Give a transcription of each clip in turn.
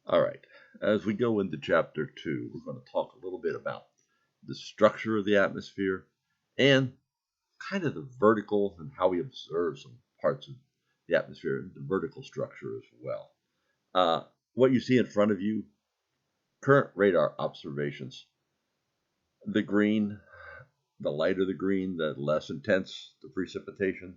All right, as we go into chapter 2, we're going to talk a little bit about the structure of the atmosphere and kind of the vertical and how we observe some parts of the atmosphere and the vertical structure as well. What you see in front of you, current radar observations. The green, the lighter the green, the less intense the precipitation.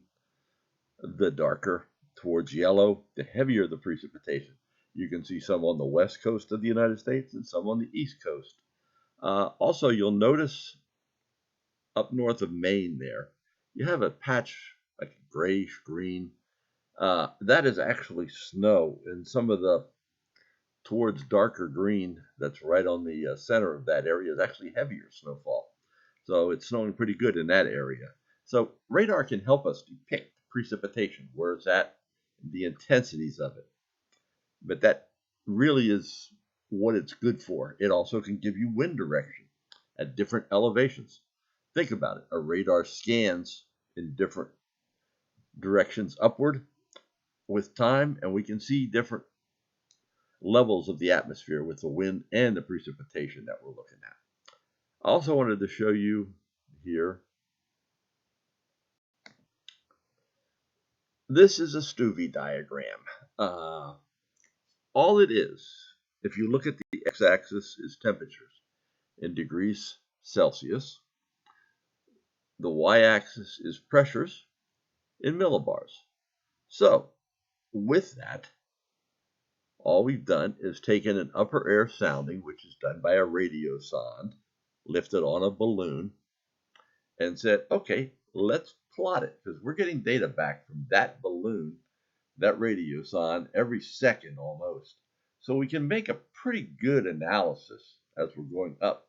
The darker towards yellow, the heavier the precipitation. You can see some on the west coast of the United States and some on the east coast. Also, you'll notice up north of Maine there, you have a patch like grayish green. That is actually snow, and some of the towards darker green that's right on the center of that area is actually heavier snowfall. So it's snowing pretty good in that area. So radar can help us depict precipitation, where it's at, the intensities of it. But that really is what it's good for. It also can give you wind direction at different elevations. Think about it. A radar scans in different directions upward with time, and we can see different levels of the atmosphere with the wind and the precipitation that we're looking at. I also wanted to show you here. This is a Stuvie diagram. All it is, if you look at the x-axis, is temperatures in degrees Celsius. The y-axis is pressures in millibars. So, with that, all we've done is taken an upper air sounding, which is done by a radiosonde, lifted on a balloon, and said, okay, let's plot it, because we're getting data back from that balloon, that radiosonde, every second almost. So we can make a pretty good analysis as we're going up,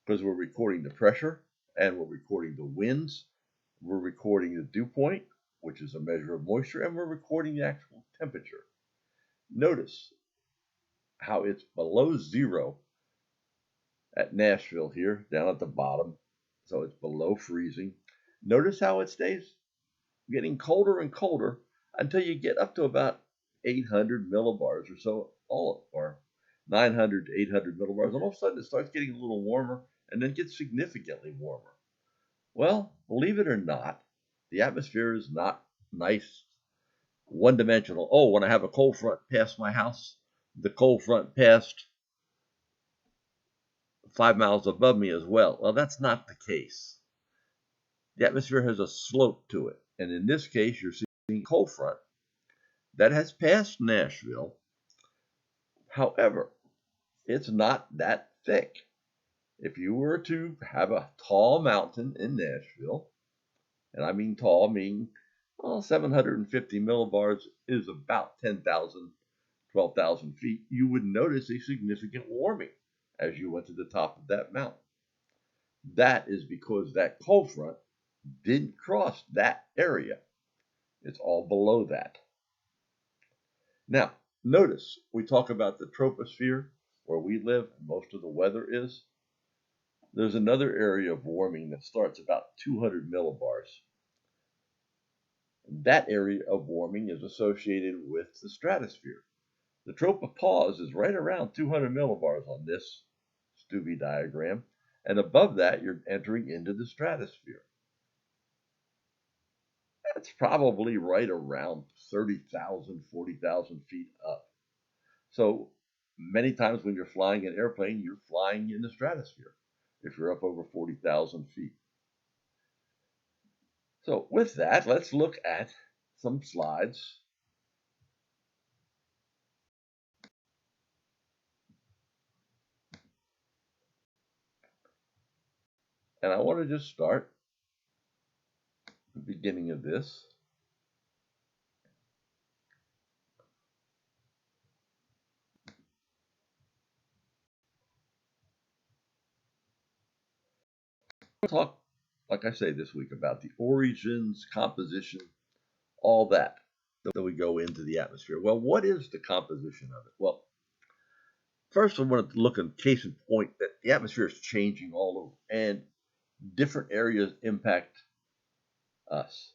because we're recording the pressure, and we're recording the winds, we're recording the dew point, which is a measure of moisture, and we're recording the actual temperature. Notice how it's below zero at Nashville here, down at the bottom. So it's below freezing. Notice how it stays getting colder and colder until you get up to about 800 millibars or so, or 900 to 800 millibars. And all of a sudden it starts getting a little warmer and then gets significantly warmer. Well, believe it or not, the atmosphere is not nice, one-dimensional. Oh, when I have a cold front pass my house, the cold front passed 5 miles above me as well. Well, that's not the case. The atmosphere has a slope to it. And in this case, you're seeing a cold front that has passed Nashville. However, it's not that thick. If you were to have a tall mountain in Nashville, and I mean tall, meaning 750 millibars is about 10,000, 12,000 feet, you would notice a significant warming as you went to the top of that mountain. That is because that cold front didn't cross that area. It's all below that. Now, notice we talk about the troposphere where we live and most of the weather is. There's another area of warming that starts about 200 millibars. That area of warming is associated with the stratosphere. The tropopause is right around 200 millibars on this Stuvie diagram, and above that you're entering into the stratosphere. That's probably right around 30,000, 40,000 feet up. So many times when you're flying an airplane, you're flying in the stratosphere if you're up over 40,000 feet. So with that, let's look at some slides. And I want to just start the beginning of this. We'll talk, like I say this week, about the origins, composition, all that we go into the atmosphere. Well, what is the composition of it? Well, first I want to look at case in point that the atmosphere is changing all over, and different areas impact us.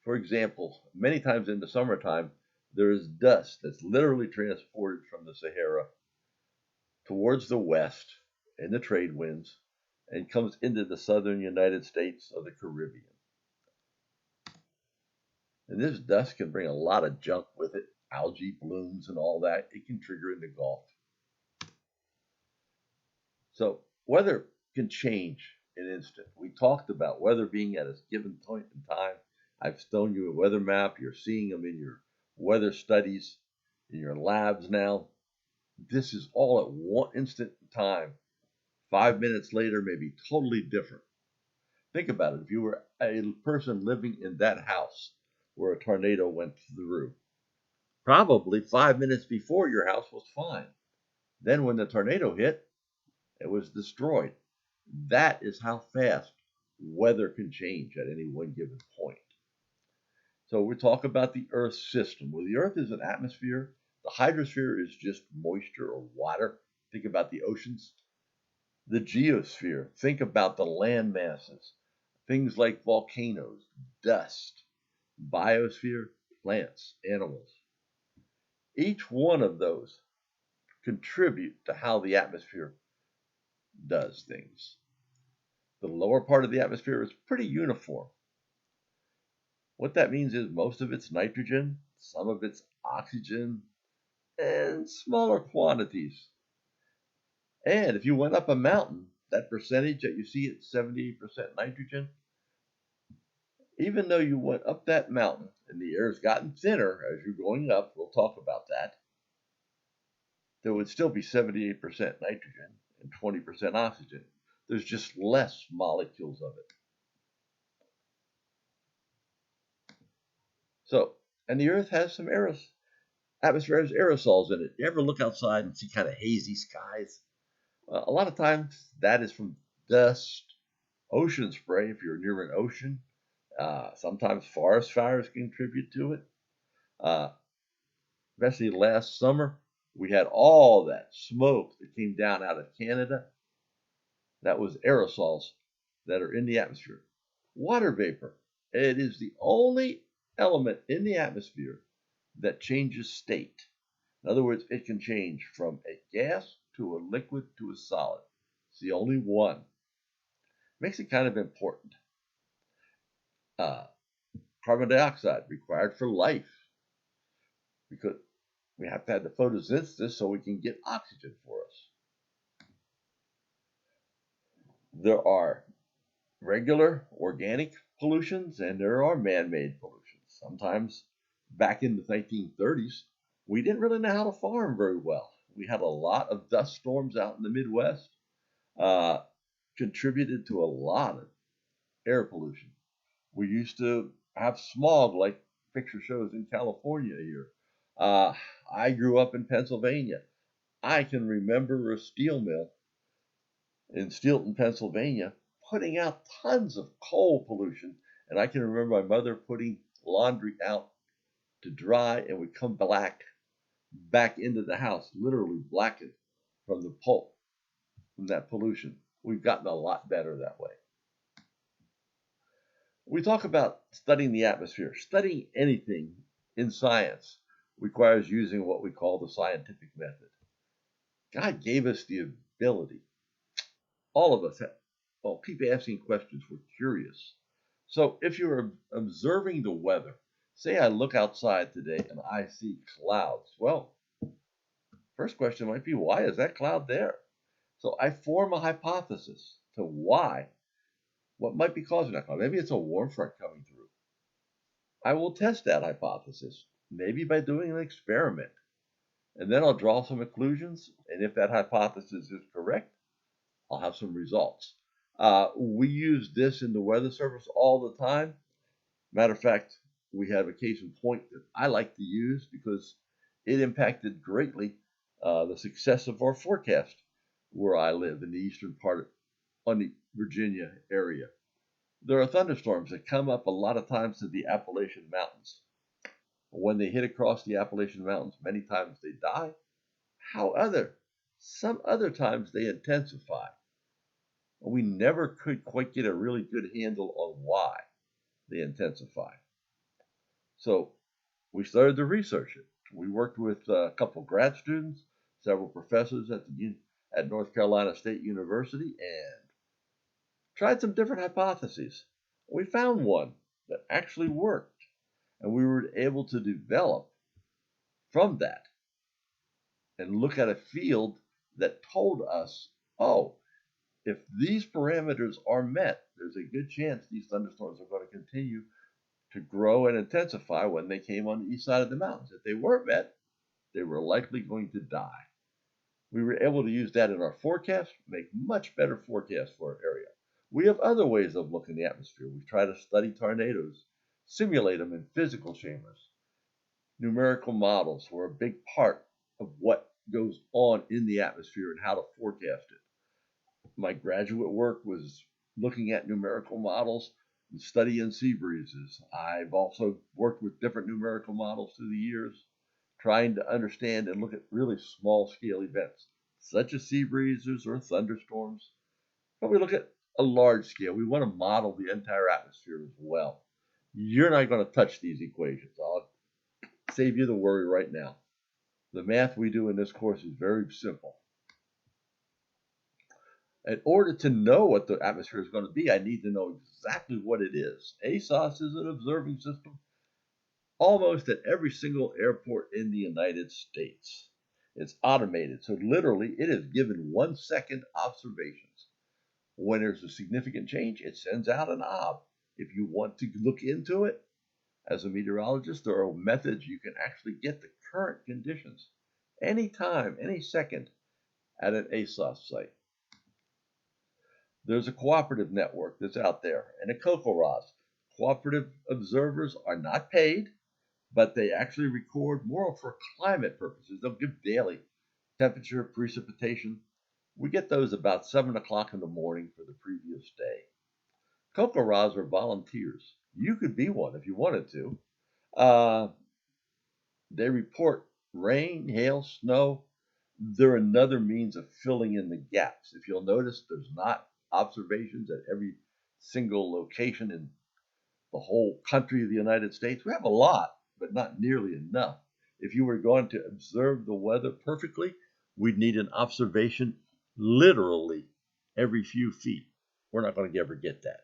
For example, many times in the summertime, there is dust that's literally transported from the Sahara towards the west in the trade winds and comes into the southern United States of the Caribbean. And this dust can bring a lot of junk with it, algae blooms and all that. It can trigger in the Gulf. So weather can change in an instant. We talked about weather being at a given point in time. I've shown you a weather map. You're seeing them in your weather studies, in your labs now. This is all at one instant in time. 5 minutes later may be totally different. Think about it. If you were a person living in that house where a tornado went through, probably 5 minutes before your house was fine. Then when the tornado hit, it was destroyed. That is how fast weather can change at any one given point. So we talk about the Earth system. Well, the Earth is an atmosphere. The hydrosphere is just moisture or water. Think about the oceans. The geosphere. Think about the land masses. Things like volcanoes, dust. Biosphere, plants, animals. Each one of those contribute to how the atmosphere does things. The lower part of the atmosphere is pretty uniform. What that means is most of it's nitrogen, some of it's oxygen, and smaller quantities. And if you went up a mountain, that percentage that you see at 78% nitrogen, even though you went up that mountain and the air's gotten thinner as you're going up, we'll talk about that, there would still be 78% nitrogen and 20% oxygen. There's just less molecules of it. So, and the Earth has some atmosphere has aerosols in it. You ever look outside and see kind of hazy skies? A lot of times that is from dust, ocean spray if you're near an ocean. Sometimes forest fires contribute to it. Especially last summer, we had all that smoke that came down out of Canada. That was aerosols that are in the atmosphere. Water vapor. It is the only element in the atmosphere that changes state. In other words, it can change from a gas to a liquid to a solid. It's the only one. Makes it kind of important. Carbon dioxide required for life because we have to have the photosynthesis so we can get oxygen for us. There are regular organic pollutions and there are man-made pollutions. Sometimes back in the 1930s, we didn't really know how to farm very well. We had a lot of dust storms out in the Midwest, contributed to a lot of air pollution. We used to have smog like picture shows in California here. I grew up in Pennsylvania. I can remember a steel mill in Steelton, Pennsylvania, putting out tons of coal pollution. And I can remember my mother putting laundry out to dry and would come back into the house, literally blackened from the pulp, from that pollution. We've gotten a lot better that way. We talk about studying the atmosphere. Studying anything in science requires using what we call the scientific method. God gave us the ability. All of us keep asking questions. We're curious. So if you're observing the weather, say I look outside today and I see clouds. Well, first question might be, why is that cloud there? So I form a hypothesis to why, what might be causing that cloud. Maybe it's a warm front coming through. I will test that hypothesis, maybe by doing an experiment. And then I'll draw some conclusions. And if that hypothesis is correct, I'll have some results. We use this in the Weather Service all the time. Matter of fact, we have a case in point that I like to use because it impacted greatly the success of our forecast where I live in the eastern part on the Virginia area. There are thunderstorms that come up a lot of times to the Appalachian Mountains. When they hit across the Appalachian Mountains, many times they die. Some other times they intensify. We never could quite get a really good handle on why they intensify. So we started to research it. We worked with a couple of grad students, several professors at North Carolina State University, and tried some different hypotheses. We found one that actually worked, and we were able to develop from that and look at a field that told us, oh, if these parameters are met, there's a good chance these thunderstorms are going to continue to grow and intensify when they came on the east side of the mountains. If they weren't met, they were likely going to die. We were able to use that in our forecast, make much better forecasts for our area. We have other ways of looking at the atmosphere. We try to study tornadoes, simulate them in physical chambers. Numerical models were a big part of what goes on in the atmosphere and how to forecast it. My graduate work was looking at numerical models and studying sea breezes. I've also worked with different numerical models through the years, trying to understand and look at really small scale events, such as sea breezes or thunderstorms. But we look at a large scale. We want to model the entire atmosphere as well. You're not going to touch these equations. I'll save you the worry right now. The math we do in this course is very simple. In order to know what the atmosphere is going to be, I need to know exactly what it is. ASOS is an observing system almost at every single airport in the United States. It's automated, so literally it is given 1 second observations. When there's a significant change, it sends out an ob. If you want to look into it, as a meteorologist, there are methods you can actually get the current conditions anytime, any second at an ASOS site. There's a cooperative network that's out there, and a COCORAS. Cooperative observers are not paid, but they actually record more for climate purposes. They'll give daily temperature, precipitation. We get those about 7 o'clock in the morning for the previous day. COCORAS are volunteers. You could be one if you wanted to. They report rain, hail, snow. They're another means of filling in the gaps. If you'll notice, there's not observations at every single location in the whole country of the United States. We have a lot, but not nearly enough. If you were going to observe the weather perfectly, we'd need an observation literally every few feet. We're not going to ever get that.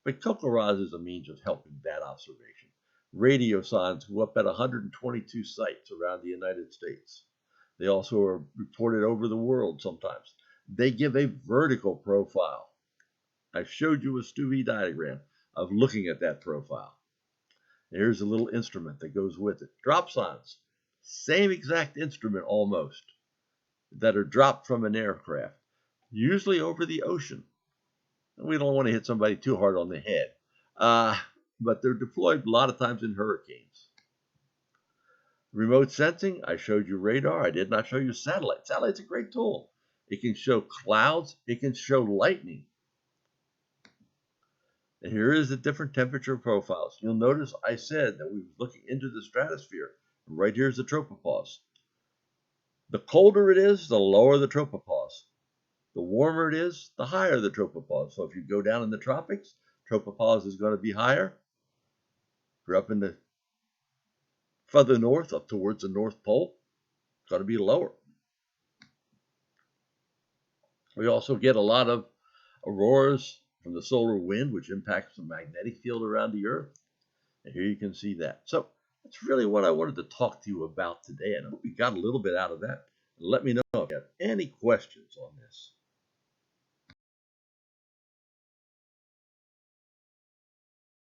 But COCORAS is a means of helping that observation. Radio signs go up at 122 sites around the United States. They also are reported over the world sometimes. They give a vertical profile. I showed you a STUV diagram of looking at that profile. Here's a little instrument that goes with it. Drop signs, same exact instrument almost, that are dropped from an aircraft, usually over the ocean. We don't want to hit somebody too hard on the head, but they're deployed a lot of times in hurricanes. Remote sensing, I showed you radar. I did not show you satellite. Satellite's a great tool. It can show clouds. It can show lightning. And here is the different temperature profiles. You'll notice I said that we were looking into the stratosphere. Right here is the tropopause. The colder it is, the lower the tropopause. The warmer it is, the higher the tropopause. So if you go down in the tropics, tropopause is going to be higher. If you're up in the further north, up towards the North Pole, it's going to be lower. We also get a lot of auroras from the solar wind, which impacts the magnetic field around the Earth. And here you can see that. So that's really what I wanted to talk to you about today. And I hope you got a little bit out of that. Let me know if you have any questions on this.